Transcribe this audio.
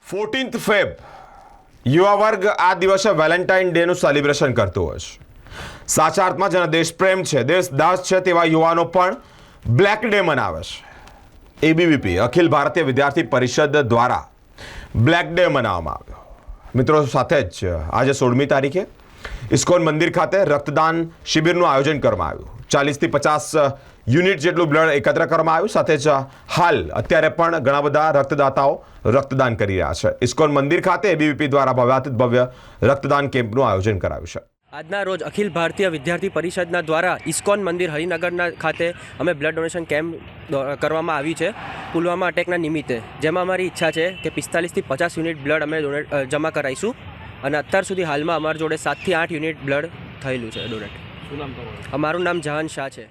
14th fab યુવા વર્ગ આ દિવસે વેલેન્ટાઇન ડેનું સેલિબ્રેશન કરતો હોય છે. સાચા અર્થમાં જેના દેશપ્રેમ છે, દેશદાસ છે તેવા યુવાનો પણ બ્લેક ડે મનાવે છે. એબીવીપી અખિલ ભારતીય વિદ્યાર્થી પરિષદ દ્વારા બ્લેક ડે મનાવવામાં આવ્યો. મિત્રો, સાથે જ આજે 16મી તારીખે ઇસ્કોન મંદિર ખાતે રક્તદાન શિબિરનું આયોજન કરવામાં આવ્યું. 40થી 50 યુનિટ જેટલું બ્લડ એકત્ર કરવામાં આવ્યું. સાથે જ હાલ અત્યારે પણ ઘણા બધા રક્તદાતાઓ રક્તદાન કરી રહ્યા છે. ઇસ્કોન મંદિર ખાતે એબીવીપી દ્વારા ભવ્યાતિથ્ય ભવ્ય રક્તદાન કેમ્પનું આયોજન કરાયું છે. આજના રોજ અખિલ ભારતીય વિદ્યાર્થી પરિષદના દ્વારા ઇસ્કોન મંદિર હરિનગરના ખાતે અમે બ્લડ ડોનેશન કેમ્પ કરવામાં આવી છે પુલવામા અટેકના નિમિત્તે, જેમાં અમારી ઈચ્છા છે કે 45થી 50 યુનિટ બ્લડ અમે જમા કરાવીશું અને અત્યાર સુધી હાલમાં અમારી જોડે 7થી 8 યુનિટ બ્લડ થયેલું છે ડોનેટ. શું નામ તમારું? અમારું નામ જહાન શાહ છે.